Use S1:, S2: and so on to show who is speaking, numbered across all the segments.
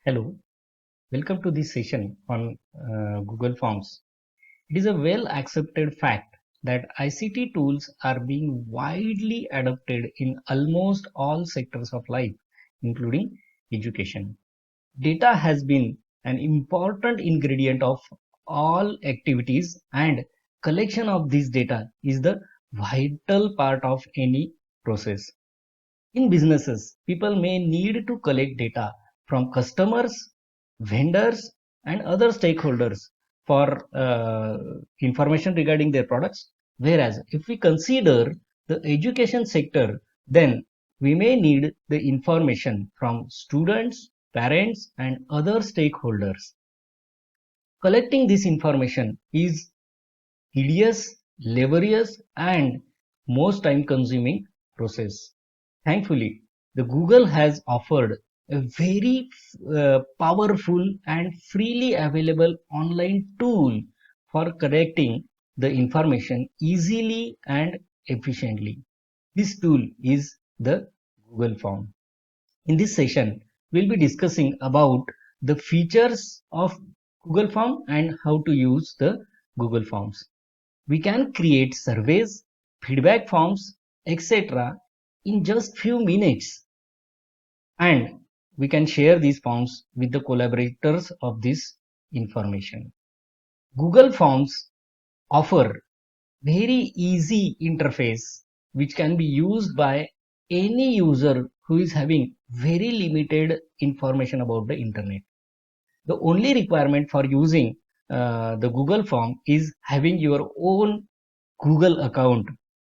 S1: Hello, welcome to this session on Google Forms. It is a well accepted fact that ICT tools are being widely adopted in almost all sectors of life, including education. Data has been an important ingredient of all activities, and collection of this data is the vital part of any process. In businesses, people may need to collect data from customers, vendors, and other stakeholders for information regarding their products. Whereas, if we consider the education sector, then we may need the information from students, parents, and other stakeholders. Collecting this information is tedious, laborious, and most time consuming process. Thankfully, the Google has offered a very powerful and freely available online tool for collecting the information easily and efficiently. This tool is the Google Form. In this session, we'll be discussing about the features of Google Form and how to use the Google Forms. We can create surveys, feedback forms, etc. in just few minutes, and we can share these forms with the collaborators of this information. Google Forms offer very easy interface which can be used by any user who is having very limited information about the internet. The only requirement for using the Google Form is having your own Google account,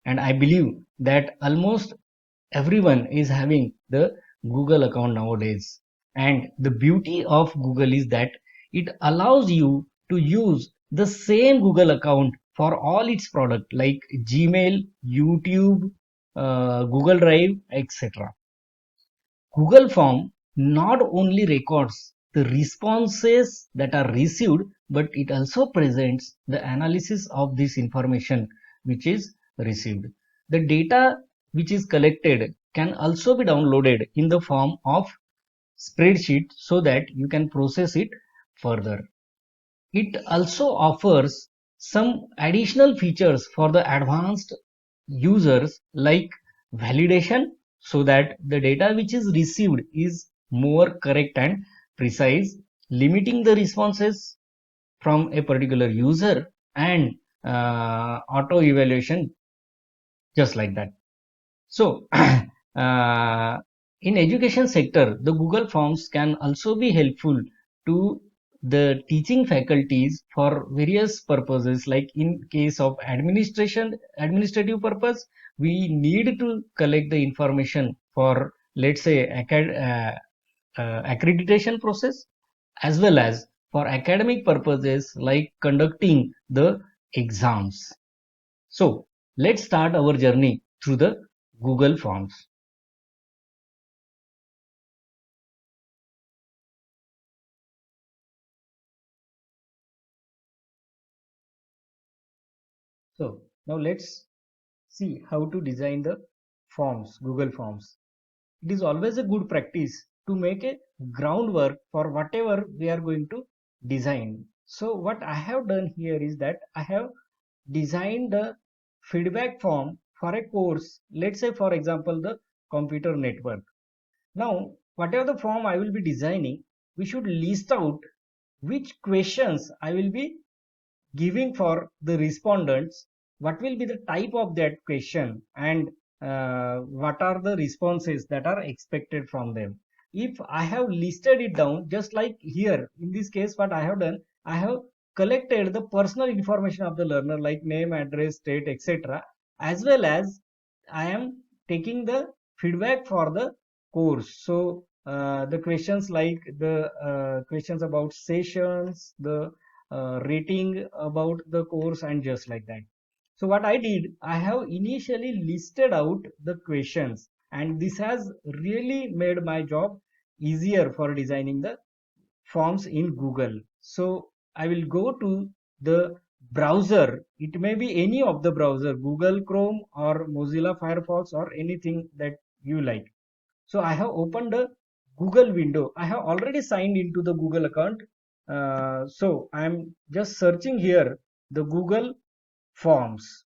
S1: and I believe that almost everyone is having the Google account nowadays. And the beauty of Google is that it allows you to use the same Google account for all its product like Gmail, YouTube, Google Drive, etc. Google Form not only records the responses that are received, but it also presents the analysis of this information which is received. The data which is collected can also be downloaded in the form of spreadsheet so that you can process it further. It also offers some additional features for the advanced users like validation so that the data which is received is more correct and precise, limiting the responses from a particular user, and auto evaluation just like that. So in education sector, the Google Forms can also be helpful to the teaching faculties for various purposes. Like in case of administrative purpose, we need to collect the information for, let's say, accreditation process, as well as for academic purposes like conducting the exams. So let's start our journey through the Google Forms. So now let's see how to design the forms, Google Forms. It is always a good practice to make a groundwork for whatever we are going to design. So what I have done here is that I have designed the feedback form for a course. Let's say, for example, the computer network. Now, whatever the form I will be designing, we should list out which questions I will be giving for the respondents, what will be the type of that question, and what are the responses that are expected from them. If I have listed it down, just like here in this case, what I have done, I have collected the personal information of the learner like name, address, state, etc., as well as I am taking the feedback for the course. So the questions like the questions about sessions, the rating about the course, and just like that. So what I did, I have initially listed out the questions, and this has really made my job easier for designing the forms in Google. So I will go to the browser. It may be any of the browser, Google Chrome or Mozilla Firefox or anything that you like. So I have opened the Google window. I have already signed into the Google account. So I'm just searching here the Google Forms.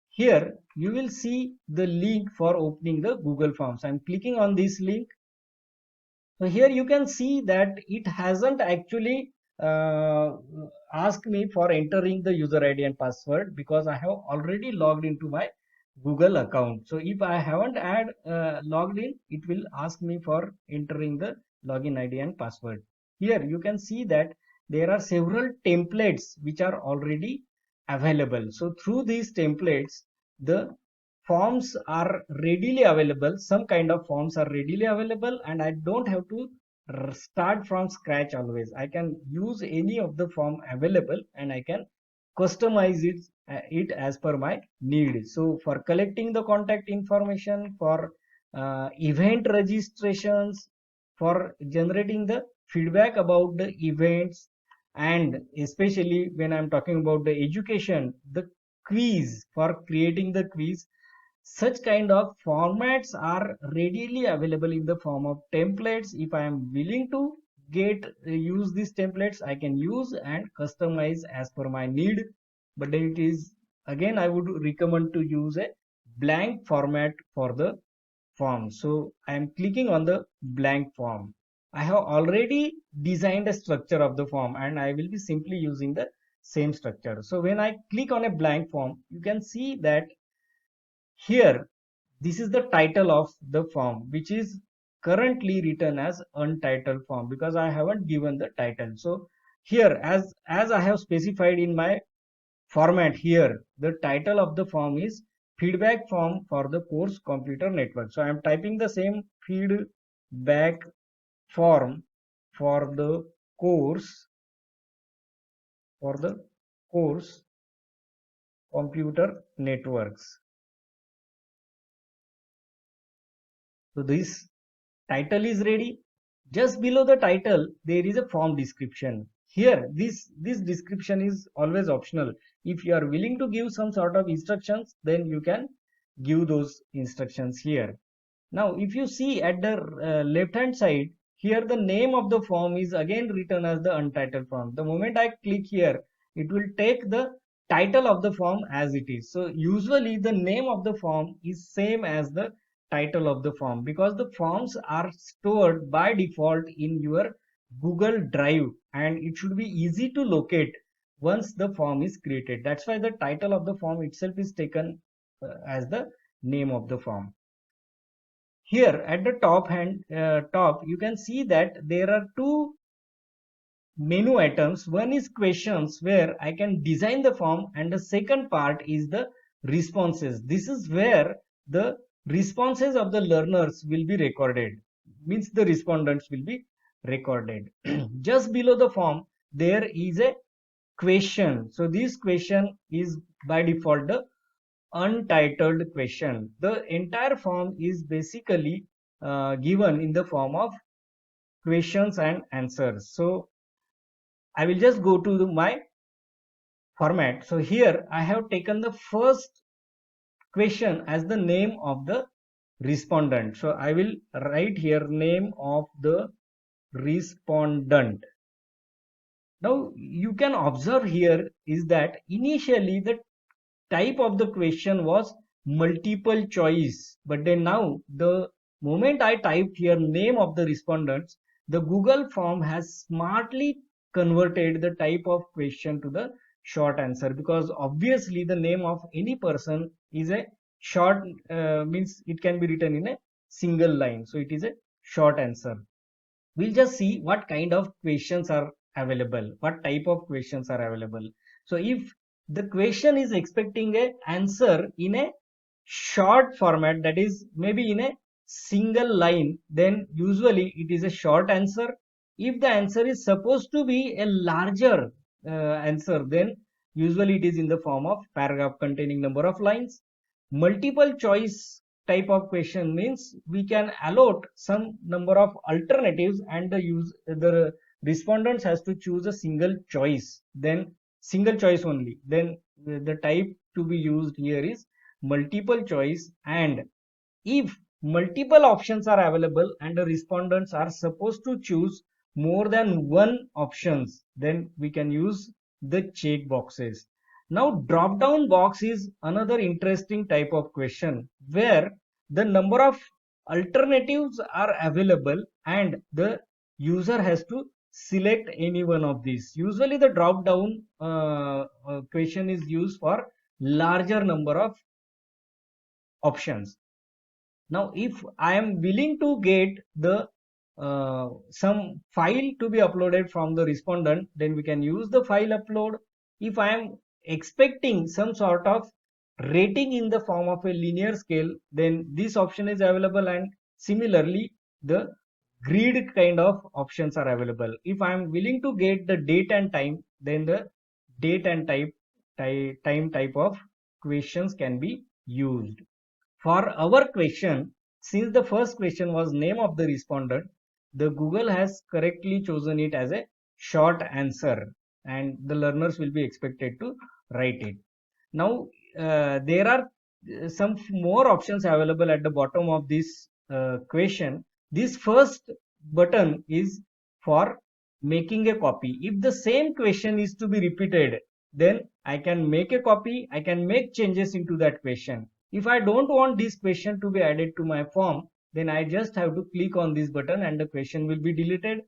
S1: Here you will see the link for opening the Google Forms. I'm clicking on this link. So here you can see that it hasn't actually asked me for entering the user ID and password because I have already logged into my Google account. So if I haven't logged in, it will ask me for entering the login ID and password. Here you can see that there are several templates which are already available. So through these templates, the forms are readily available. Some kind of forms are readily available, and I don't have to start from scratch always. I can use any of the form available and I can customize it as per my need. So for collecting the contact information, for event registrations, for generating the feedback about the events, and especially when I'm talking about the education, the quiz, for creating the quiz, such kind of formats are readily available in the form of templates. If I am willing to use these templates, I can use and customize as per my need. But then it is, again, I would recommend to use a blank format for the form. So I am clicking on the blank form. I have already designed a structure of the form and I will be simply using the same structure. So when I click on a blank form, you can see that here, this is the title of the form, which is currently written as untitled form because I haven't given the title. So here, as I have specified in my format here, the title of the form is feedback form for the course computer network. So I am typing the same feedback form for the course for the course computer networks. So this title is ready. Just below the title there is a form description. Here this description is always optional. If you are willing to give some sort of instructions, then you can give those instructions here. Now if you see at the left hand side, here the name of the form is again written as the untitled form. The moment I click here, it will take the title of the form as it is. So usually the name of the form is same as the title of the form because the forms are stored by default in your Google Drive and it should be easy to locate once the form is created. That's why the title of the form itself is taken as the name of the form. Here at the top you can see that there are two menu items. One is questions where I can design the form and the second part is the responses. This is where the responses of the learners will be recorded, means the respondents will be recorded. Just below the form there is a question. So this question is by default the untitled question. The entire form is basically given in the form of questions and answers. So I will just go to my format. So here I have taken the first question as the name of the respondent. So I will write here name of the respondent. Now you can observe here is that initially the type of the question was multiple choice, but then now the moment I typed here name of the respondents, the Google form has smartly converted the type of question to the short answer because obviously the name of any person is a short means it can be written in a single line, so it is a short answer. We'll just see what kind of questions are available, what type of questions are available. So if the question is expecting a answer in a short format, that is maybe in a single line, then usually it is a short answer. If the answer is supposed to be a larger answer, then usually it is in the form of paragraph containing number of lines. Multiple choice type of question means we can allot some number of alternatives and the respondents has to choose a single choice, then single choice only. Then the type to be used here is multiple choice. And if multiple options are available and the respondents are supposed to choose more than one options, then we can use the check boxes. Now drop down box is another interesting type of question where the number of alternatives are available and the user has to select any one of these. Usually the drop down question is used for larger number of options. Now, if I am willing to get the some file to be uploaded from the respondent, then we can use the file upload. If I am expecting some sort of rating in the form of a linear scale, then this option is available, and similarly the grid kind of options are available. If I am willing to get the date and time, then the date and time type of questions can be used. For our question, since the first question was name of the respondent, the Google has correctly chosen it as a short answer and the learners will be expected to write it. Now, there are some more options available at the bottom of this question. This first button is for making a copy. If the same question is to be repeated, then I can make a copy, I can make changes into that question. If I don't want this question to be added to my form, then I just have to click on this button and the question will be deleted.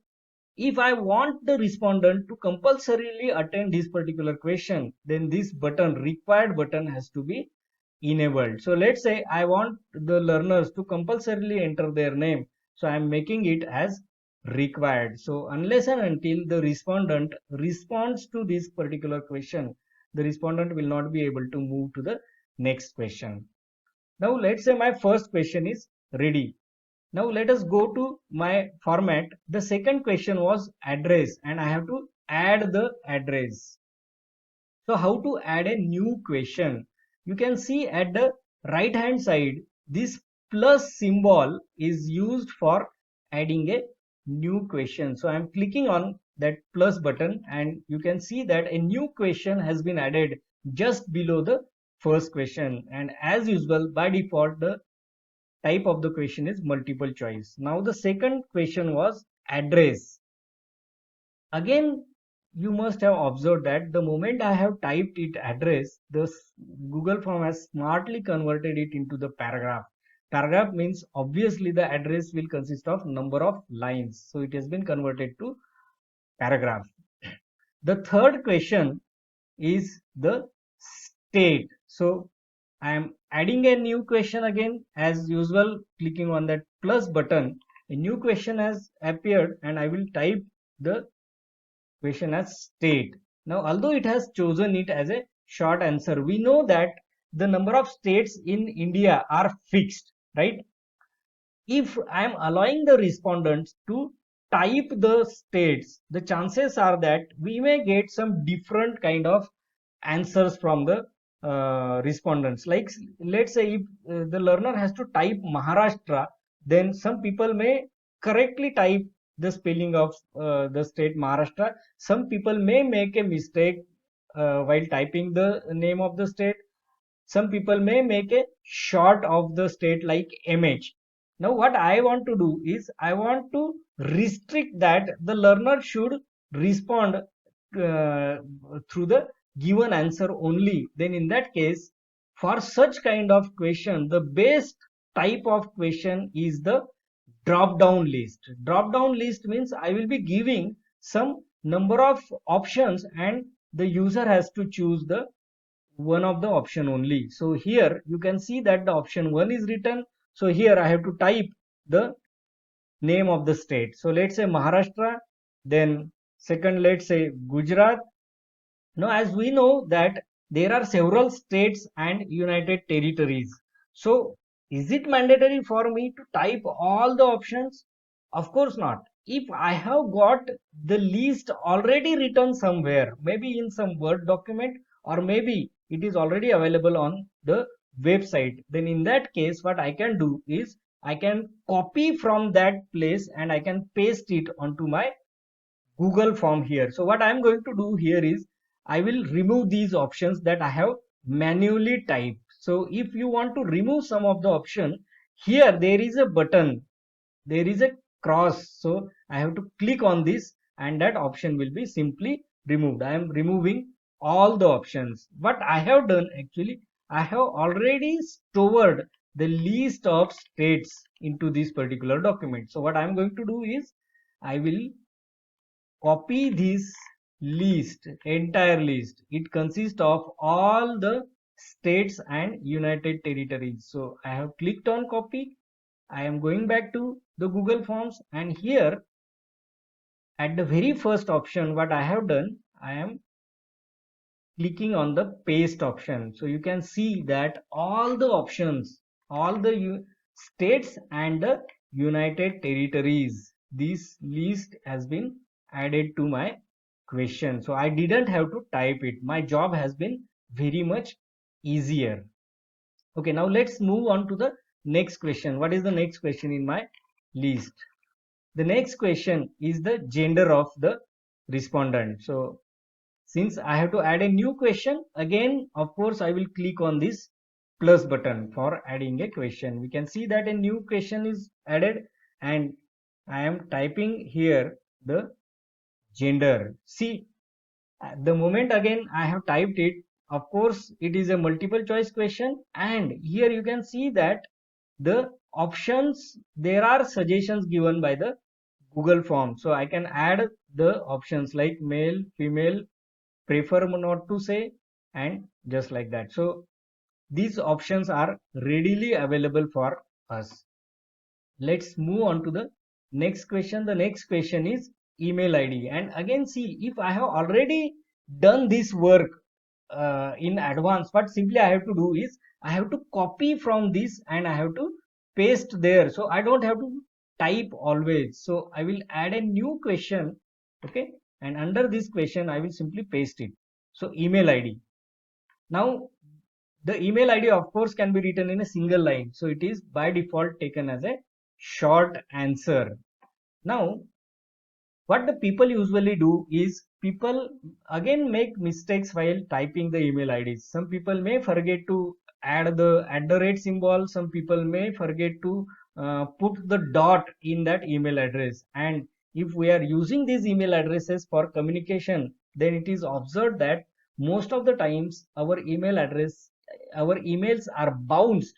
S1: If I want the respondent to compulsorily attend this particular question, then this button, required button, has to be enabled. So let's say I want the learners to compulsorily enter their name. So I am making it as required. So unless and until the respondent responds to this particular question, the respondent will not be able to move to the next question. Now let's say my first question is ready. Now let us go to my format. The second question was address and I have to add the address. So how to add a new question? You can see at the right hand side, this plus symbol is used for adding a new question. So I'm clicking on that plus button and you can see that a new question has been added just below the first question. And as usual, by default, the type of the question is multiple choice. Now the second question was address. Again, you must have observed that the moment I have typed it address, the Google form has smartly converted it into the paragraph. Paragraph means obviously the address will consist of number of lines. So it has been converted to paragraph. The third question is the state. So I am adding a new question again as usual, clicking on that plus button. A new question has appeared and I will type the question as state. Now, although it has chosen it as a short answer, we know that the number of states in India are fixed, right? If I am allowing the respondents to type the states, the chances are that we may get some different kind of answers from the respondents. Like let's say if the learner has to type Maharashtra, then some people may correctly type the spelling of the state Maharashtra. Some people may make a mistake while typing the name of the state. Some people may make a short of the state like MH. Now what I want to do is I want to restrict that the learner should respond through the given answer only. Then in that case, for such kind of question, the best type of question is the drop down list. Drop down list means I will be giving some number of options and the user has to choose the one of the option only. So here you can see that the option 1 is written. So here I have to type the name of the state. So let's say Maharashtra, then second let's say Gujarat. Now as we know that there are several states and United Territories. So is it mandatory for me to type all the options? Of course not. If I have got the list already written somewhere, maybe in some Word document, or maybe it is already available on the website, then in that case what I can do is I can copy from that place and I can paste it onto my Google form here. So what I'm going to do here is I will remove these options that I have manually typed. So if you want to remove some of the option, here there is a button, there is a cross, so I have to click on this and that option will be simply removed. I am removing all the options. What I have done actually, I have already stored the list of states into this particular document. So what I am going to do is I will copy this list, entire list. It consists of all the states and united territories. So I have clicked on copy. I am going back to the Google Forms, and here at the very first option what I have done, I am clicking on the paste option. So you can see that all the options, all the states and the united territories, this list has been added to my question. So I didn't have to type it. My job has been very much easier. Okay, now let's move on to the next question. What is the next question in my list? The next question is the gender of the respondent. So since I have to add a new question, again, of course, I will click on this plus button for adding a question. We can see that a new question is added and I am typing here the gender. See, at the moment again I have typed it, of course, it is a multiple choice question, and here you can see that the options, there are suggestions given by the Google form. So I can add the options like male, female, prefer not to say, and just like that. So these options are readily available for us. Let's move on to the next question. The next question is email ID, and again see, if I have already done this work in advance, what simply I have to do is I have to copy from this and I have to paste there, so I don't have to type always. So I will add a new question, okay, and under this question I will simply paste it. So email ID. Now the email ID of course can be written in a single line, so it is by default taken as a short answer. Now what the people usually do is people again make mistakes while typing the email IDs. Some people may forget to add the @ symbol. Some people may forget to put the dot in that email address. And if we are using these email addresses for communication, then it is observed that most of the times our email address, our emails are bounced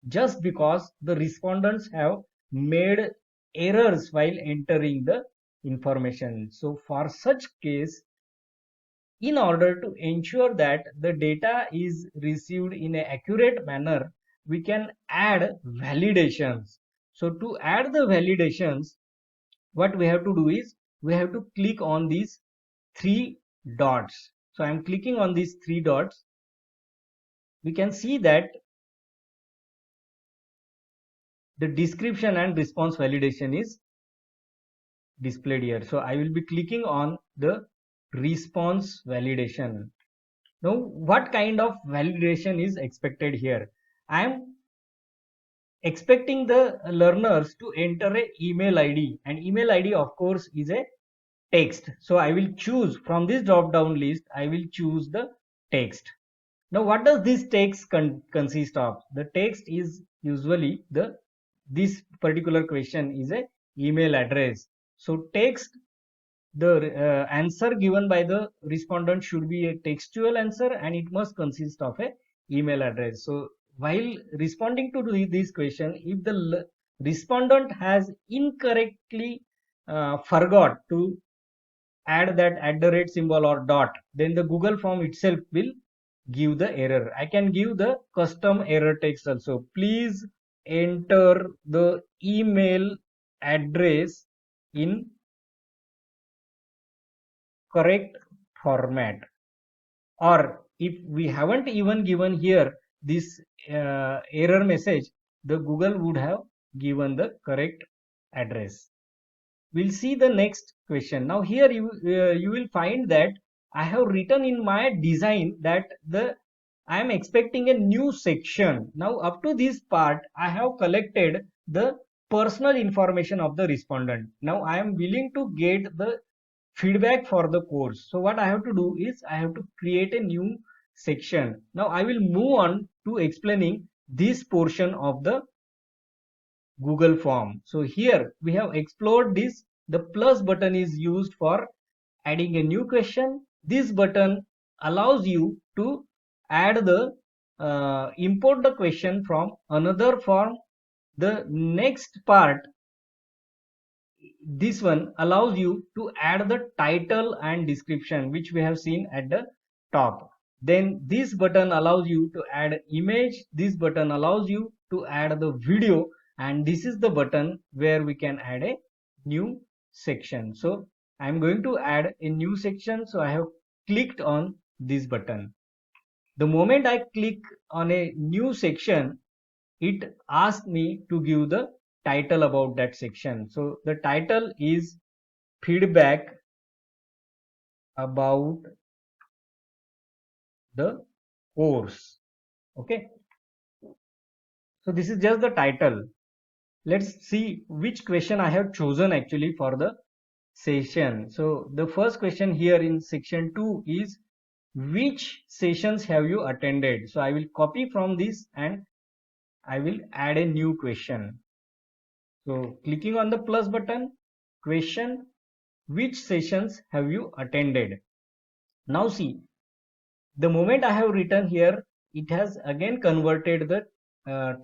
S1: just because the respondents have made errors while entering the information. So for such case, in order to ensure that the data is received in an accurate manner, we can add validations. So to add the validations, what we have to do is we have to click on these three dots. So I am clicking on these three dots. We can see that the description and response validation is displayed here. So I will be clicking on the response validation. Now, what kind of validation is expected here? I am expecting the learners to enter a email ID, and email ID of course is a text. So I will choose from this drop down list, I will choose the text. Now what does this text consist of? The text is usually this particular question is a email address. So text, the answer given by the respondent should be a textual answer and it must consist of a email address. So while responding to this question, if the respondent has incorrectly forgot to add that @ symbol or dot, then the Google form itself will give the error. I can give the custom error text also. Please enter the email address in correct format. Or if we haven't even given here this error message, the Google would have given the correct address. We'll see the next question. Now here you will find that I have written in my design that I am expecting a new section. Now up to this part I have collected the personal information of the respondent. Now I am willing to get the feedback for the course. So what I have to do is I have to create a new section. Now I will move on to explaining this portion of the Google form. So here we have explored this. The plus button is used for adding a new question. This button allows you to add the import the question from another form. The next part, this one allows you to add the title and description, which we have seen at the top. Then this button allows you to add image. This button allows you to add the video, and this is the button where we can add a new section. So I'm going to add a new section, so I have clicked on this button. The moment I click on a new section, it asks me to give the title about that section. So the title is feedback about the course. Okay, so this is just the title. Let's see which question I have chosen actually for the session. So the first question here in section 2 is, which sessions have you attended? So I will copy from this and I will add a new question. So clicking on the plus button, question, which sessions have you attended? Now see, the moment I have written here, it has again converted the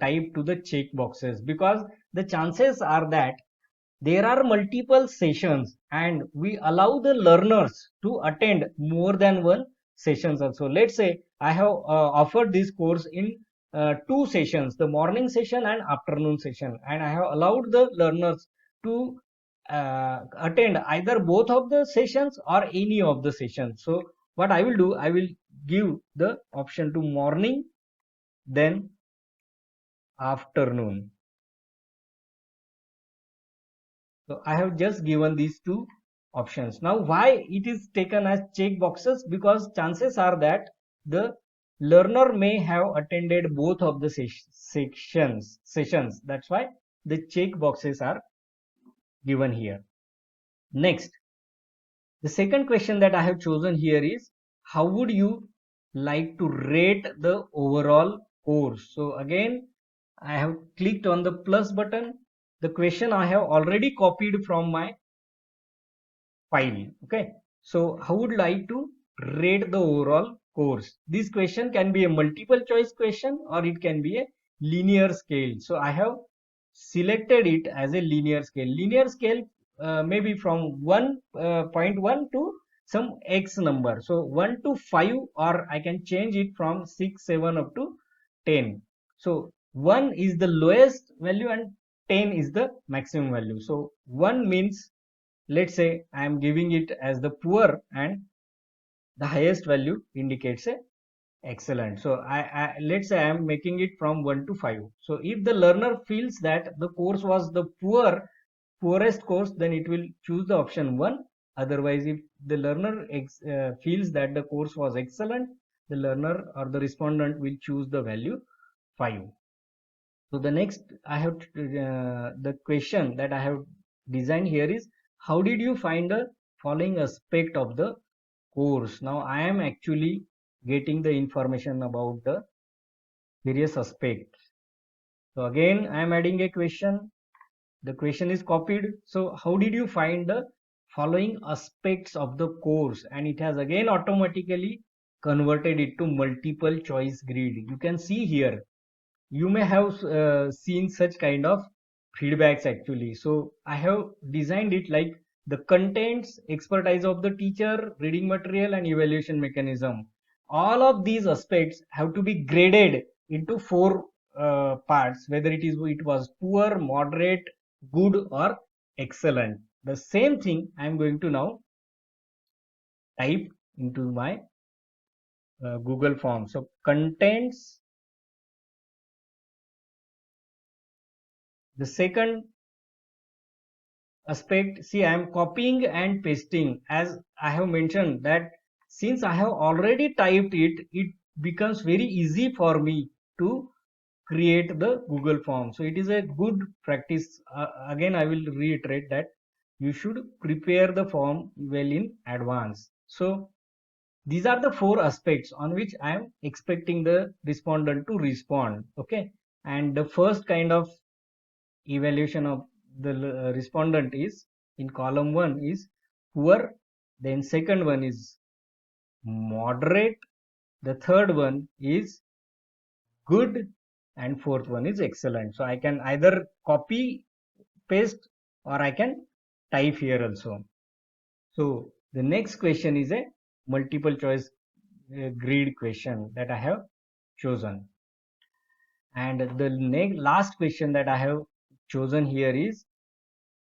S1: type to the check boxes, because the chances are that there are multiple sessions and we allow the learners to attend more than one sessions also. Let's say I have offered this course in two sessions, the morning session and afternoon session, and I have allowed the learners to attend either both of the sessions or any of the sessions. So what I will do, I will give the option to morning, then afternoon. So I have just given these two options. Now why it is taken as check boxes? Because chances are that the learner may have attended both of the sessions. That's why the check boxes are given here. Next, the second question that I have chosen here is, how would you like to rate the overall course? So again, I have clicked on the plus button. The question I have already copied from my file. Okay, so how would like to rate the overall course? This question can be a multiple choice question or it can be a linear scale. So I have selected it as a linear scale. Linear scale maybe from 1.1 to some x number. So 1 to 5, or I can change it from 6, 7 up to 10. So 1 is the lowest value and 10 is the maximum value. So 1 means, let's say I am giving it as the poor, and the highest value indicates a excellent. So let's say I am making it from 1 to 5. So if the learner feels that the course was the poorest course, then it will choose the option 1. Otherwise, if the learner feels that the course was excellent, the learner or the respondent will choose the value 5. So the next I have the question that I have designed here is, how did you find the following aspect of the course? Now I am actually getting the information about the various aspects. So again I am adding a question. The question is copied. So how did you find the following aspects of the course? And it has again automatically converted it to multiple choice grid. You can see here, you may have seen such kind of feedbacks actually. So I have designed it like the contents, expertise of the teacher, reading material, and evaluation mechanism. All of these aspects have to be graded into four parts, whether it was poor, moderate, good, or excellent. The same thing I am going to now type into my Google form. So contents. The second aspect, see, I am copying and pasting, as I have mentioned that since I have already typed it, it becomes very easy for me to create the Google form. So it is a good practice. Again, I will reiterate that you should prepare the form well in advance. So these are the four aspects on which I am expecting the respondent to respond. Okay, and the first kind of evaluation of the respondent is in column 1 is poor, then second one is moderate, the third one is good, and fourth one is excellent. So I can either copy paste or I can type here also. So the next question is a multiple choice grid question that I have chosen, and the last question that I have chosen here is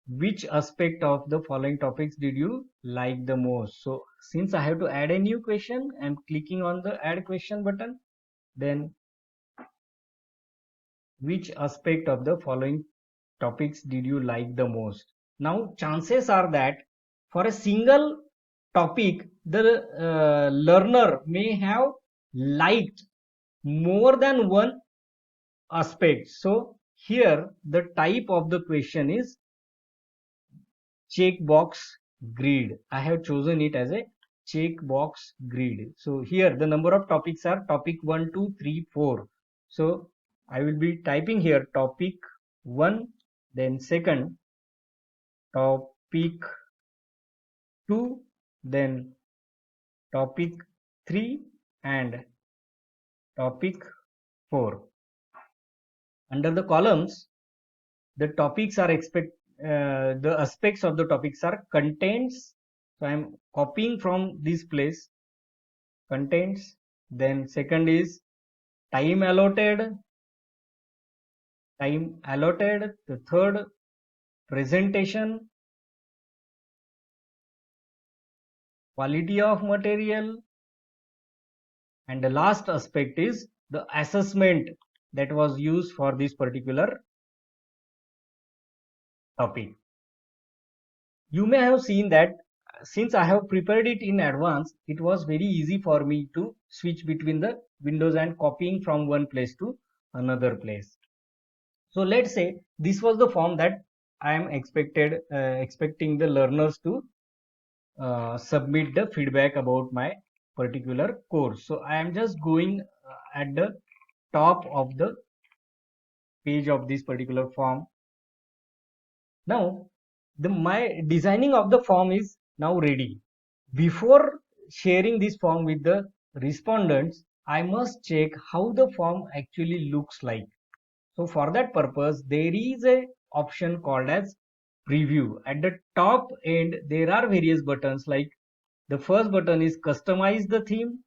S1: which aspect of the following topics did you like the most. So since I have to add a new question, I'm clicking on the add question button. Then which aspect of the following topics did you like the most? Now chances are that for a single topic the learner may have liked more than one aspect. So here the type of the question is checkbox grid. I have chosen it as a checkbox grid. So here the number of topics are topic 1, 2, 3, 4. So I will be typing here topic 1, then second topic 2, then topic 3 and topic 4. Under the columns, the topics are the aspects of the topics are contents. So I am copying from this place contents. Then second is time allotted. The third presentation, quality of material, and the last aspect is the assessment that was used for this particular topic. You may have seen that since I have prepared it in advance, it was very easy for me to switch between the windows and copying from one place to another place. So let's say this was the form that I am expecting the learners to submit the feedback about my particular course. So I am just going at the top of the page of this particular form. Now my designing of the form is now ready. Before sharing this form with the respondents, I must check how the form actually looks like. So for that purpose, there is a option called as preview. At the top end, there are various buttons, like the first button is customize the theme.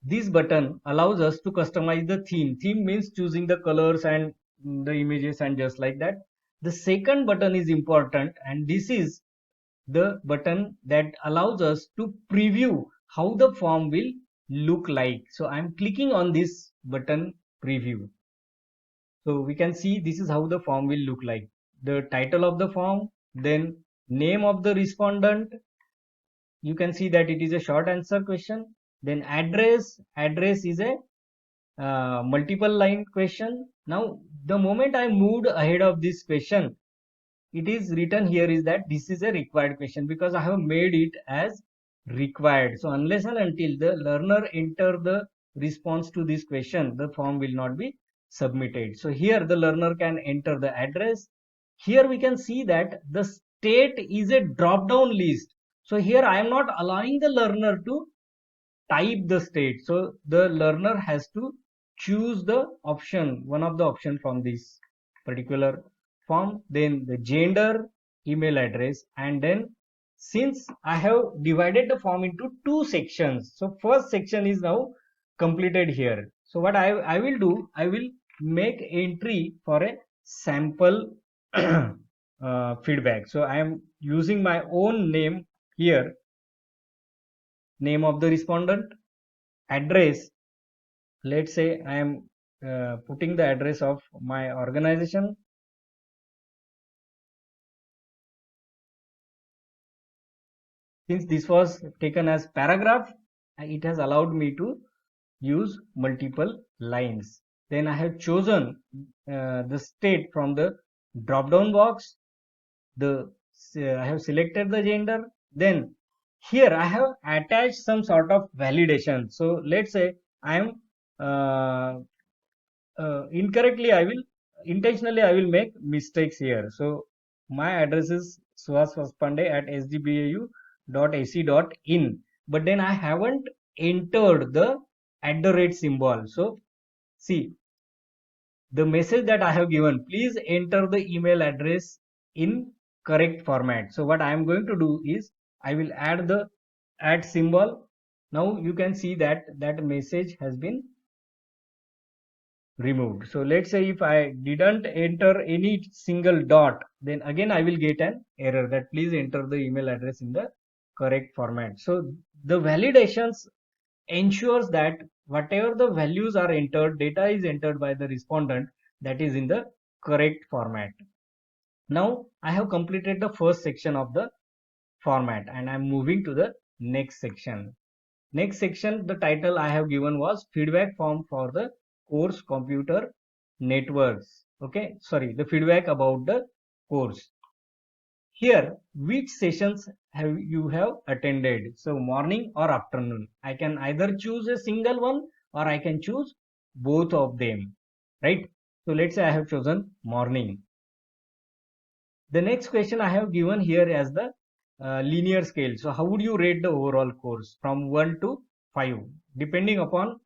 S1: This button allows us to customize the theme. Theme means choosing the colors and the images and just like that. The second button is important, and this is the button that allows us to preview how the form will look like. So I'm clicking on this button preview. So we can see this is how the form will look like. The title of the form, then name of the respondent. You can see that it is a short answer question. Then address is a multiple line question. Now the moment I moved ahead of this question, it is written here is that this is a required question because I have made it as required. So unless and until the learner enter the response to this question, the form will not be submitted. So here the learner can enter the address. Here we can see that the state is a drop down list. So here I am not allowing the learner to type the state. So the learner has to choose the option, one of the option from this particular form, then the gender, email address, and then since I have divided the form into two sections, so first section is now completed here. So what I will do, I will make entry for a sample feedback. So I am using my own name here, name of the respondent, address. Let's say I am putting the address of my organization. Since this was taken as paragraph, it has allowed me to use multiple lines. Then I have chosen the state from the drop down box. I have selected the gender. Then here I have attached some sort of validation. So let's say I am incorrectly I will intentionally I will make mistakes here. So my address is suhaswaspande@sdbau.ac.in, but then I haven't entered the @ symbol. So see, the message that I have given, please enter the email address in correct format. So what I am going to do is I will add the @ symbol. Now you can see that that message has been removed. So let's say if I didn't enter any single dot, then again I will get an error that please enter the email address in the correct format. So the validations ensures that whatever the values are entered, data is entered by the respondent, that is in the correct format. Now I have completed the first section of the format and I'm moving to the next section. Next section, the title I have given was feedback form for the course computer networks. Okay, sorry, the feedback about the course. Here, which sessions have you have attended? So morning or afternoon. I can either choose a single one or I can choose both of them, right? So let's say I have chosen morning. The next question I have given here as the linear scale. So how would you rate the overall course from 1 to 5? Depending upon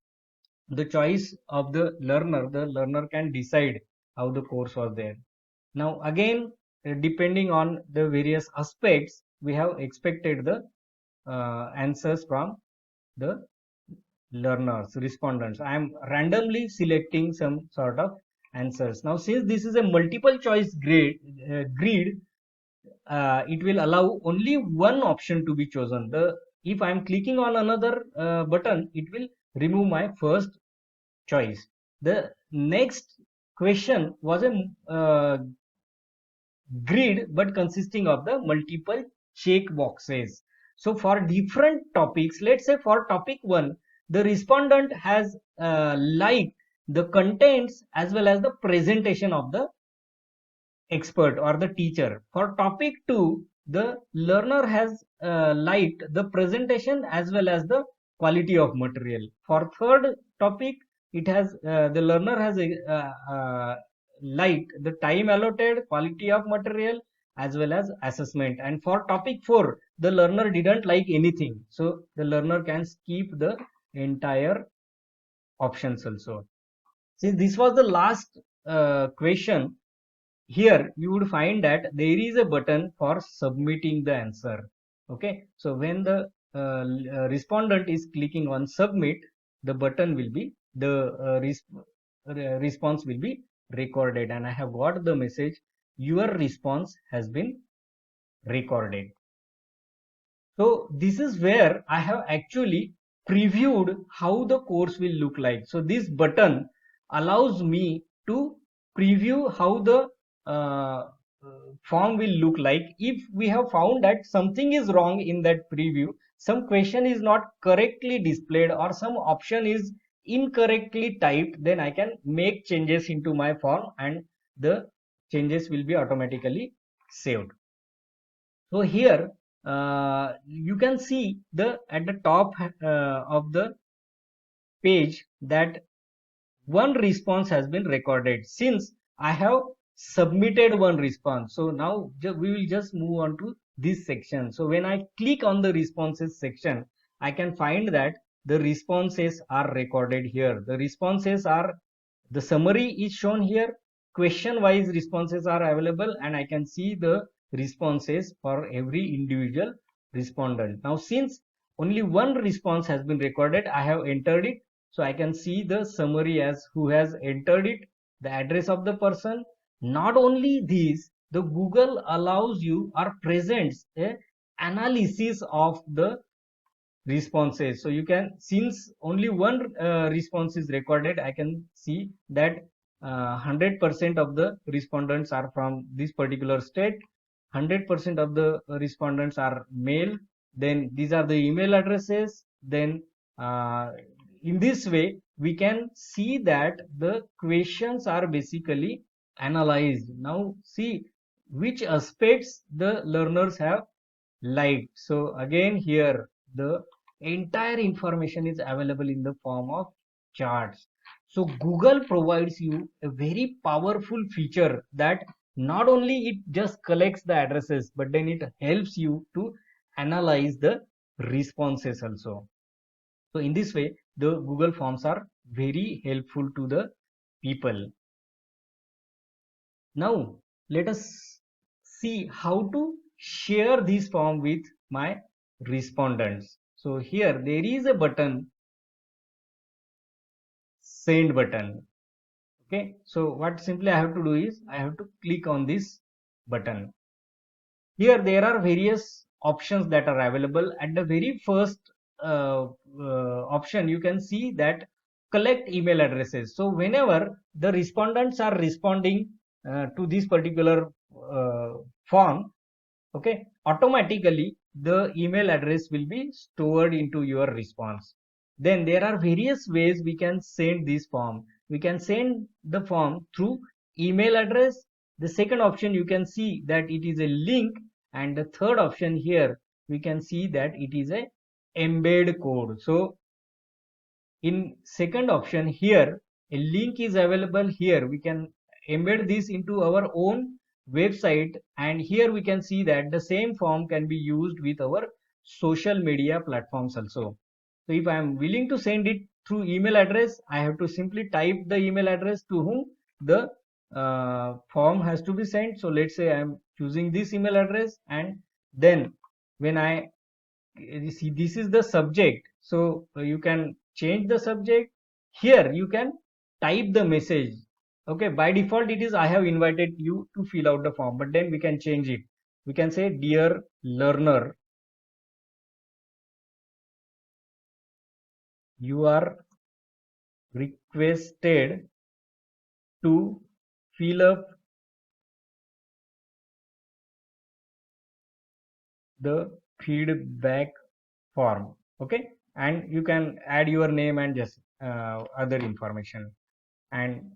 S1: the choice of the learner can decide how the course was there. Now again, depending on the various aspects, we have expected the answers from the learners, respondents. I am randomly selecting some sort of answers. Now since this is a multiple choice grid, it will allow only one option to be chosen. If I am clicking on another button, it will remove my first choice. The next question was a grid but consisting of the multiple check boxes. So for different topics, let's say for topic 1, the respondent has liked the contents as well as the presentation of the expert or the teacher. For topic 2, the learner has liked the presentation as well as the quality of material. For third topic, it has the learner has liked the time allotted, quality of material as well as assessment. And for topic 4, the learner didn't like anything, so the learner can skip the entire options also. Since this was the last question, here you would find that there is a button for submitting the answer. Okay, so when the respondent is clicking on submit, the button will be the response will be recorded, and I have got the message, your response has been recorded. So this is where I have actually previewed how the course will look like. So this button allows me to preview how the uh, form will look like. If we have found that something is wrong in that preview, some question is not correctly displayed or some option is incorrectly typed, then I can make changes into my form and the changes will be automatically saved. So here you can see the at the top of the page that one response has been recorded since I have submitted one response. So now we will just move on to this section. So when I click on the responses section, I can find that the responses are recorded here. The responses are, the summary is shown here, question wise responses are available, and I can see the responses for every individual respondent. Now since only one response has been recorded, I have entered it, so I can see the summary as who has entered it, the address of the person. Not only these, the Google allows you or presents a analysis of the responses. So you can, since only one response is recorded, I can see that 100% of the respondents are from this particular state, 100% of the respondents are male, then these are the email addresses, then uh, in this way we can see that the questions are basically analyzed. Now see which aspects the learners have liked. So again here the entire information is available in the form of charts. So Google provides you a very powerful feature that not only it just collects the addresses, but then it helps you to analyze the responses also. So in this way, the Google Forms are very helpful to the people. Now let us see how to share this form with my respondents. So here there is a button, send button. Okay, so what simply I have to do is I have to click on this button. Here there are various options that are available. At the very first option, you can see that collect email addresses. So whenever the respondents are responding to this particular form, okay, automatically the email address will be stored into your response. Then there are various ways we can send this form. We can send the form through email address. The second option, you can see that it is a link, and the third option here we can see that it is a embed code. So in second option here, a link is available. Here we can embed this into our own website, and here we can see that the same form can be used with our social media platforms also. So if I am willing to send it through email address, I have to simply type the email address to whom the form has to be sent. So let's say I am choosing this email address, and then when I you see, this is the subject, so you can change the subject. Here you can type the message. Okay, by default it is I have invited you to fill out the form, but then we can change it. We can say, dear learner, you are requested to fill up the feedback form. Okay, and you can add your name and just other information, and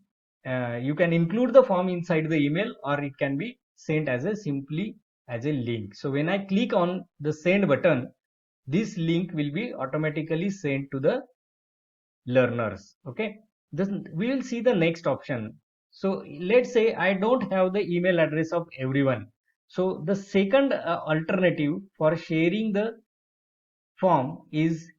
S1: you can include the form inside the email, or it can be sent as a simply as a link. So when I click on the send button, this link will be automatically sent to the learners. Okay, then we will see the next option. So let's say I don't have the email address of everyone. So the second alternative for sharing the form is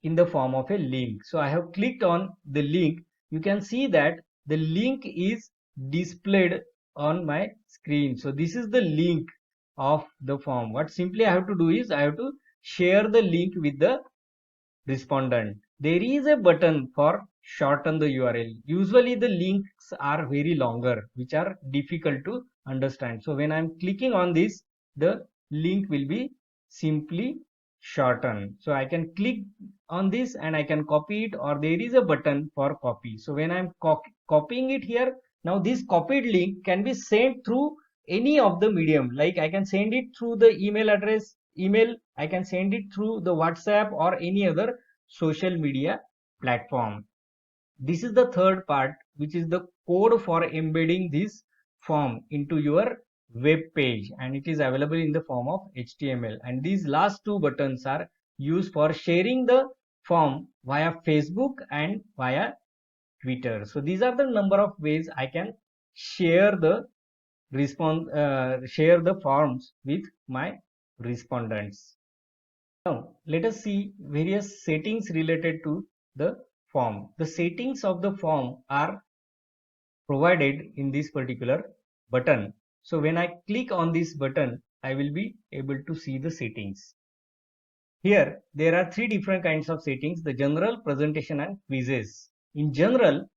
S1: in the form of a link. So I have clicked on the link. You can see that the link is displayed on my screen. So this is the link of the form. What simply I have to do is I have to share the link with the respondent. There is a button for shorten the URL. Usually the links are very longer, which are difficult to understand. So when I'm clicking on this, the link will be simply shortened. So I can click on this and I can copy it, or there is a button for copy. So when I'm copying it here, now this copied link can be sent through any of the medium. Like I can send it through the email address, email, I can send it through the WhatsApp or any other social media platform. This is the third part, which is the code for embedding this form into your web page, and it is available in the form of HTML. And these last two buttons are used for sharing the form via Facebook and via Twitter. So these are the number of ways I can share the share the forms with my respondents. Now, let us see various settings related to the form. The settings of the form are provided in this particular button. So when I click on this button, I will be able to see the settings. Here, there are three different kinds of settings: the general, presentation, and quizzes. In general,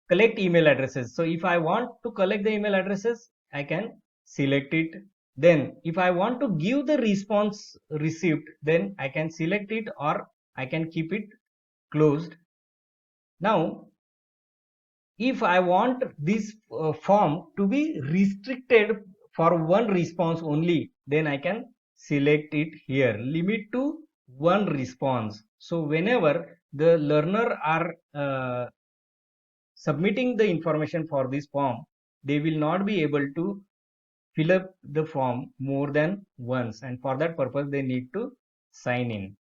S1: collect email addresses. So if I want to collect the email addresses, I can select it. Then if I want to give the response received, then I can select it, or I can keep it closed. Now if I want this form to be restricted for one response only, then I can select it here, limit to one response. So whenever the learner are submitting the information for this form, they will not be able to fill up the form more than once, and for that purpose they need to sign in.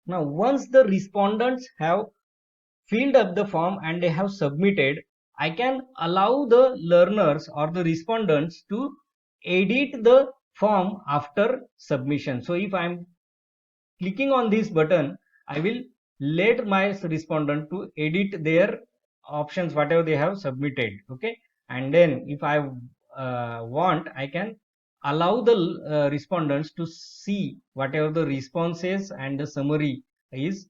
S1: Now once the respondents have filled up the form and they have submitted, I can allow the learners or the respondents to edit the form after submission. So if I'm clicking on this button, I will let my respondent to edit their options whatever they have submitted. Okay, and then if I want, I can allow the respondents to see whatever the responses and the summary is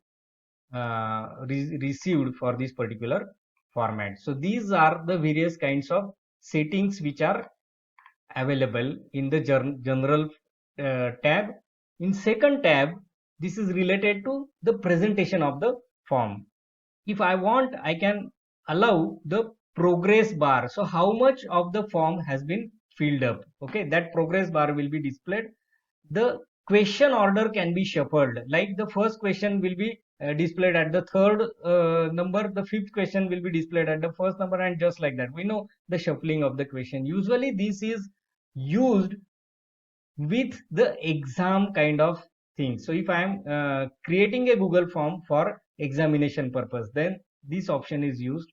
S1: received for this particular format. So these are the various kinds of settings which are available in the general tab. In second tab, this is related to the presentation of the form. If I want, I can allow the progress bar. So how much of the form has been filled up? Okay, that progress bar will be displayed. The question order can be shuffled, like the first question will be displayed at the third number, the fifth question will be displayed at the first number, and just like that. We know the shuffling of the question. Usually this is used with the exam kind of thing. So if I am creating a Google form for examination purpose, then this option is used.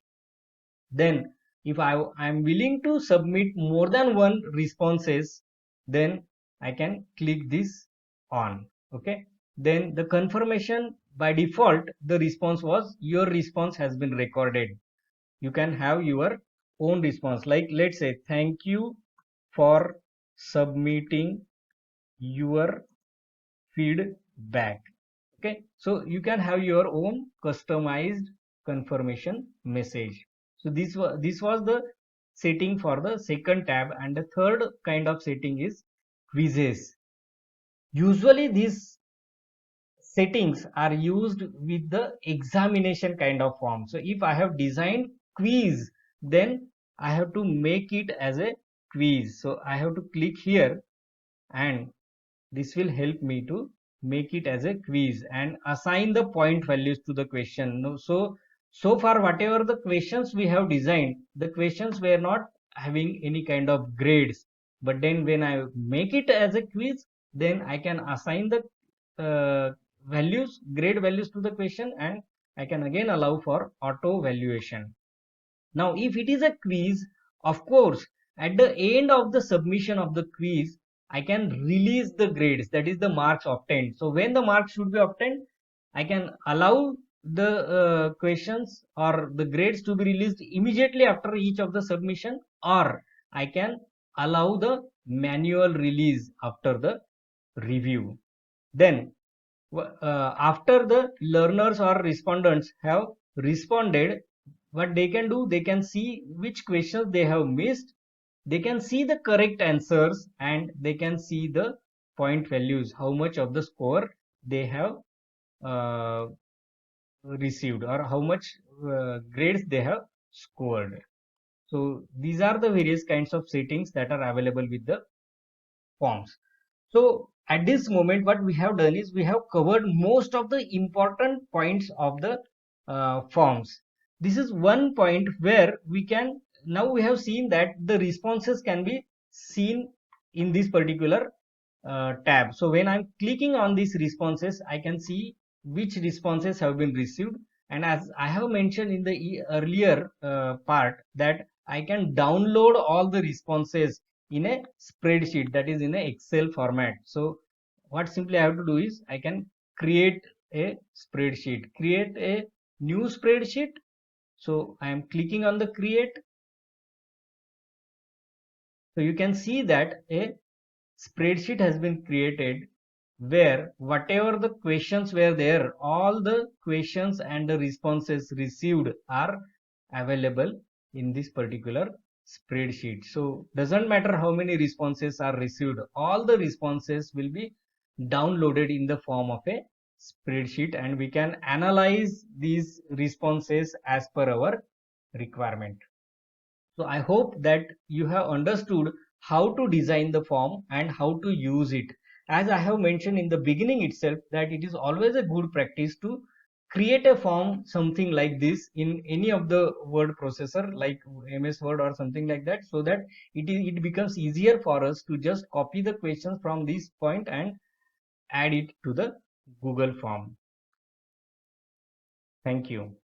S1: Then if I am willing to submit more than one responses, then I can click this on. Okay, then the confirmation, by default the response was your response has been recorded. You can have your own response, like let's say thank you for submitting your feedback. Okay, so you can have your own customized confirmation message. So this was the setting for the second tab. And the third kind of setting is quizzes. Usually these settings are used with the examination kind of form. So if I have designed quiz, then I have to make it as a quiz. So I have to click here, and this will help me to make it as a quiz and assign the point values to the question. No, so far whatever the questions we have designed, the questions were not having any kind of grades. But then when I make it as a quiz, then I can assign the grade values to the question, and I can again allow for auto valuation. Now, if it is a quiz, of course, at the end of the submission of the quiz, I can release the grades, that is the marks obtained. So when the marks should be obtained, I can allow the questions or the grades to be released immediately after each of the submission, or I can allow the manual release after the review. Then after the learners or respondents have responded, what they can do, they can see which questions they have missed, they can see the correct answers, and they can see the point values, how much of the score they have uh, received, or how much grades they have scored. So these are the various kinds of settings that are available with the forms. So at this moment, what we have done is we have covered most of the important points of the forms. This is one point where we can, now we have seen that the responses can be seen in this particular tab. So when I'm clicking on these responses, I can see which responses have been received. And as I have mentioned in the earlier part, that I can download all the responses in a spreadsheet, that is in a Excel format. So what simply I have to do is I can create a spreadsheet, create a new spreadsheet. So I am clicking on the create. So you can see that a spreadsheet has been created where whatever the questions were there, all the questions and the responses received are available in this particular spreadsheet. So doesn't matter how many responses are received, all the responses will be downloaded in the form of a spreadsheet, and we can analyze these responses as per our requirement. So I hope that you have understood how to design the form and how to use it. As I have mentioned in the beginning itself, that it is always a good practice to create a form something like this in any of the word processor like MS Word or something like that, so that it becomes easier for us to just copy the questions from this point and add it to the Google form. Thank you.